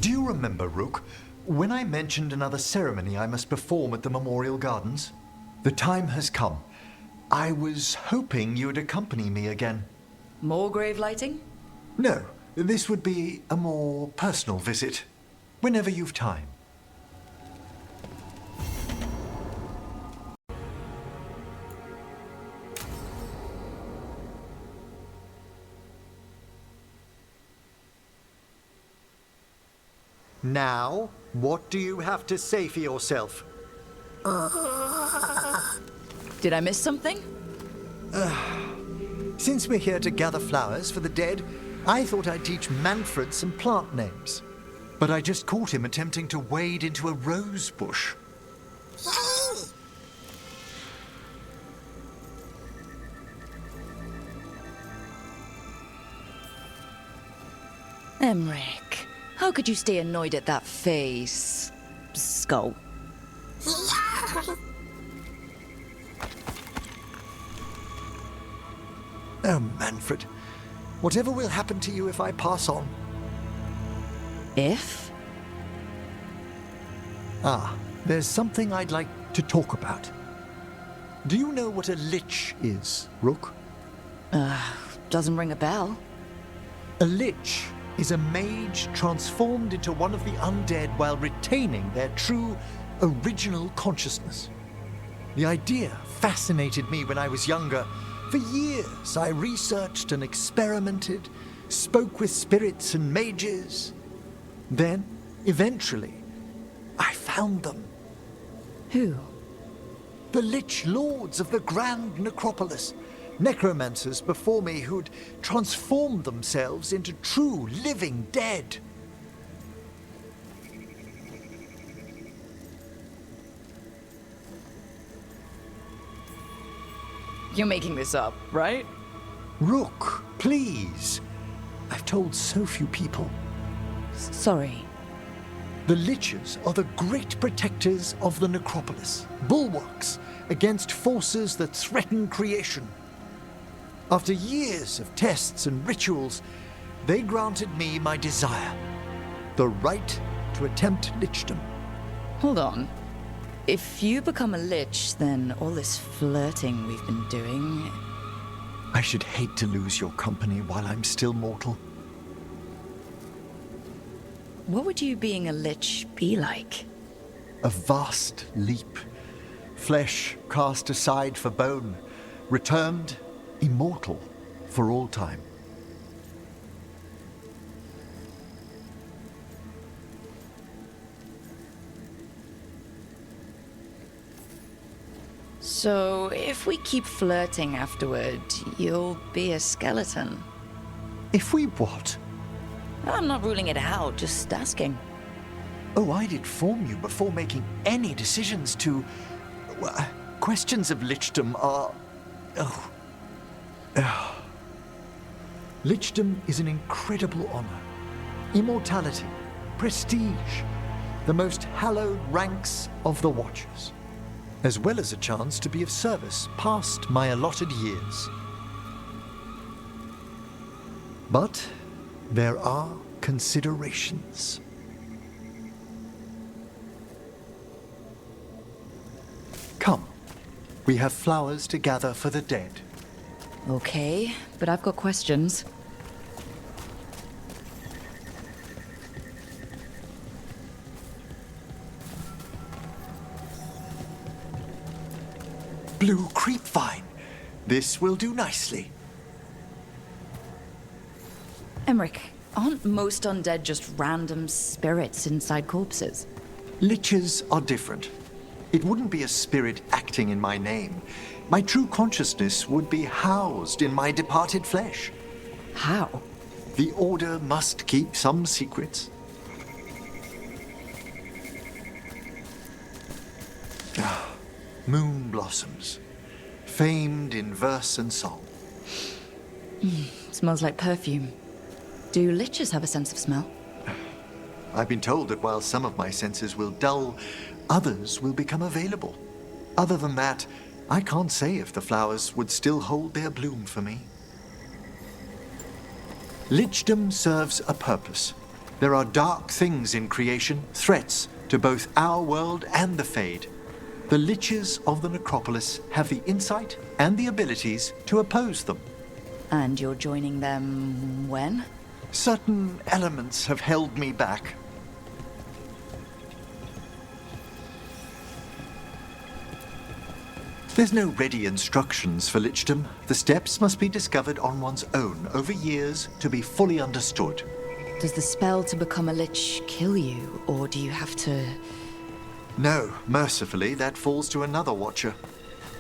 Do you remember, Rook, when I mentioned another ceremony I must perform at the Memorial Gardens? The time has come. I was hoping you'd accompany me again. More grave lighting? No, this would be a more personal visit. Whenever you've time. Now, what do you have to say for yourself? Did I miss something? Since we're here to gather flowers for the dead, I thought I'd teach Manfred some plant names. But I just caught him attempting to wade into a rose bush. Emmrich, how could you stay annoyed at that face? Skull. Oh, Manfred. Whatever will happen to you if I pass on? If? There's something I'd like to talk about. Do you know what a lich is, Rook? Doesn't ring a bell. A lich is a mage transformed into one of the undead while retaining their true, original consciousness. The idea fascinated me when I was younger. For years, I researched and experimented, spoke with spirits and mages. Then, eventually, I found them. Who? The Lich Lords of the Grand Necropolis. Necromancers before me who'd transformed themselves into true living dead. You're making this up, right? Rook, please. I've told so few people. Sorry. The Liches are the great protectors of the Necropolis, bulwarks against forces that threaten creation. After years of tests and rituals, they granted me my desire, the right to attempt lichdom. Hold on. If you become a lich, then all this flirting we've been doing... I should hate to lose your company while I'm still mortal. What would you being a lich be like? A vast leap. Flesh cast aside for bone, returned immortal for all time. So, if we keep flirting afterward, you'll be a skeleton. If we what? I'm not ruling it out, just asking. Oh, I'd inform you before making any decisions to... Well, questions of lichdom are... Lichdom is an incredible honor. Immortality, prestige, the most hallowed ranks of the Watchers, as well as a chance to be of service past my allotted years. But there are considerations. Come, we have flowers to gather for the dead. Okay, but I've got questions. Blue creepvine. This will do nicely. Emmrich, aren't most undead just random spirits inside corpses? Liches are different. It wouldn't be a spirit acting in my name. My true consciousness would be housed in my departed flesh. How? The Order must keep some secrets. Moon blossoms, famed in verse and song. Smells like perfume. Do liches have a sense of smell? I've been told that while some of my senses will dull, others will become available. Other than that, I can't say if the flowers would still hold their bloom for me. Lichdom serves a purpose. There are dark things in creation, threats to both our world and the Fade. The Liches of the Necropolis have the insight and the abilities to oppose them. And you're joining them when? Certain elements have held me back. There's no ready instructions for lichdom. The steps must be discovered on one's own over years to be fully understood. Does the spell to become a lich kill you, or do you have to... No, mercifully, that falls to another watcher.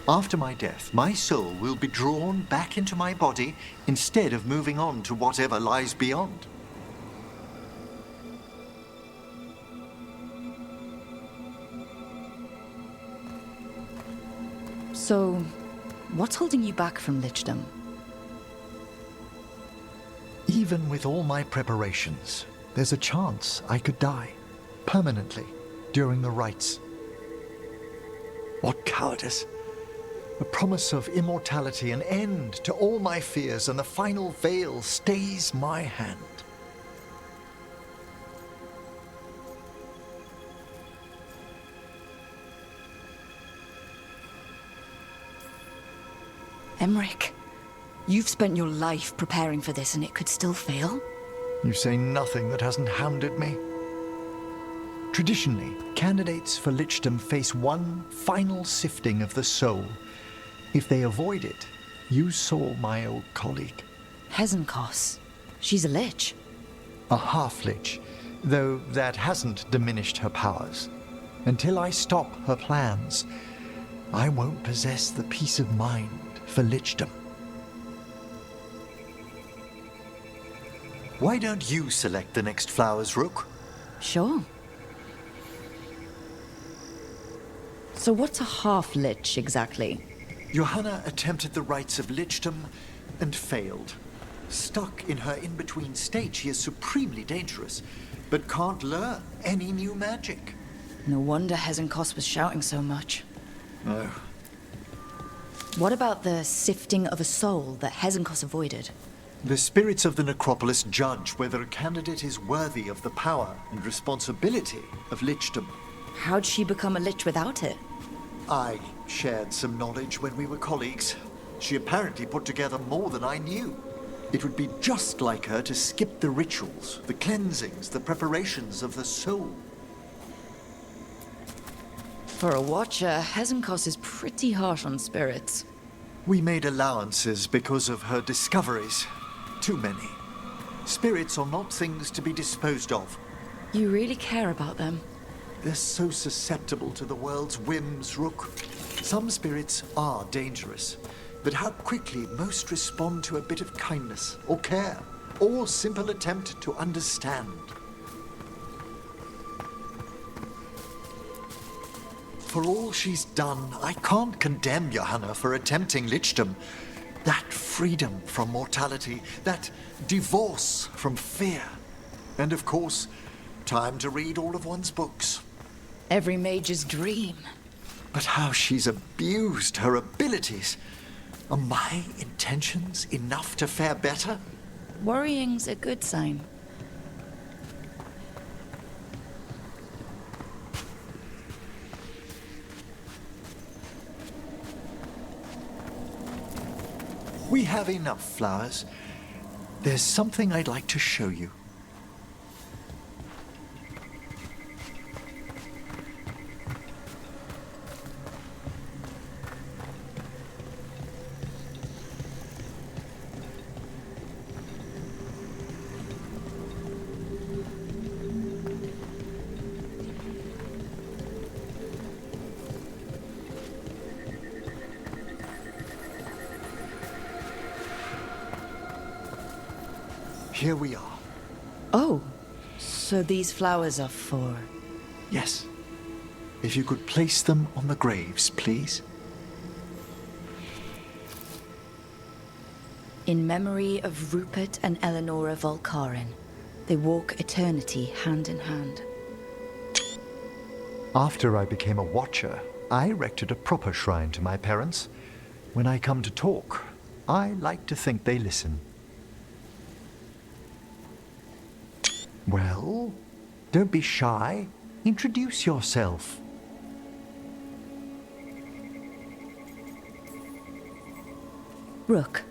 After my death, my soul will be drawn back into my body instead of moving on to whatever lies beyond. So, what's holding you back from lichdom? Even with all my preparations, there's a chance I could die permanently during the rites. What cowardice! A promise of immortality, an end to all my fears, and the final veil stays my hand. Emmrich, you've spent your life preparing for this and it could still fail? You say nothing that hasn't hounded me. Traditionally, candidates for lichdom face one final sifting of the soul. If they avoid it, you saw my old colleague. Hezenkos. She's a lich. A half-lich, though that hasn't diminished her powers. Until I stop her plans, I won't possess the peace of mind for lichdom. Why don't you select the next flowers, Rook? Sure. So what's a half-lich exactly? Johanna attempted the rites of lichdom and failed. Stuck in her in-between state, she is supremely dangerous, but can't learn any new magic. No wonder Hezenkos was shouting so much. No. What about the sifting of a soul that Hezenkos avoided? The spirits of the necropolis judge whether a candidate is worthy of the power and responsibility of lichdom. How'd she become a lich without it? I shared some knowledge when we were colleagues. She apparently put together more than I knew. It would be just like her to skip the rituals, the cleansings, the preparations of the soul. For a watcher, Hezenkos is pretty harsh on spirits. We made allowances because of her discoveries. Too many. Spirits are not things to be disposed of. You really care about them? They're so susceptible to the world's whims, Rook. Some spirits are dangerous, but how quickly most respond to a bit of kindness or care, or simple attempt to understand. For all she's done, I can't condemn Johanna for attempting lichdom. That freedom from mortality, that divorce from fear. And of course, time to read all of one's books. Every mage's dream. But how she's abused her abilities. Are my intentions enough to fare better? Worrying's a good sign. We have enough flowers. There's something I'd like to show you. Here we are. Oh, so these flowers are for... Yes. If you could place them on the graves, please. In memory of Rupert and Eleonora Volkaren, they walk eternity hand in hand. After I became a watcher, I erected a proper shrine to my parents. When I come to talk, I like to think they listen. Well, don't be shy. Introduce yourself. Rook,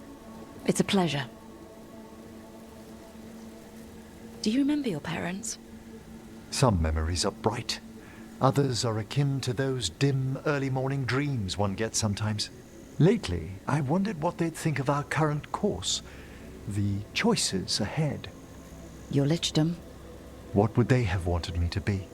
it's a pleasure. Do you remember your parents? Some memories are bright. Others are akin to those dim, early morning dreams one gets sometimes. Lately, I wondered what they'd think of our current course, the choices ahead. Your lichdom? What would they have wanted me to be?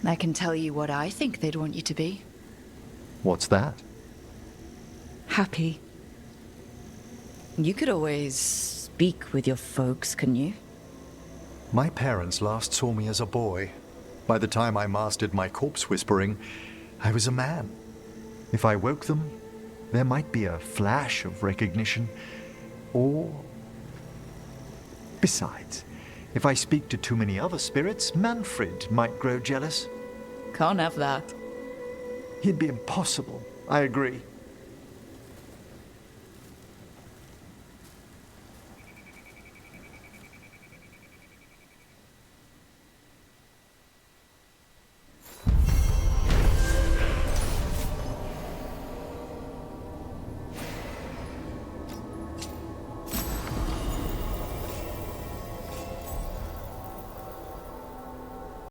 I can tell you what I think they'd want you to be. What's that? Happy. You could always speak with your folks, couldn't you? My parents last saw me as a boy. By the time I mastered my corpse whispering, I was a man. If I woke them, there might be a flash of recognition, or... Besides, if I speak to too many other spirits, Manfred might grow jealous. Can't have that. He'd be impossible, I agree.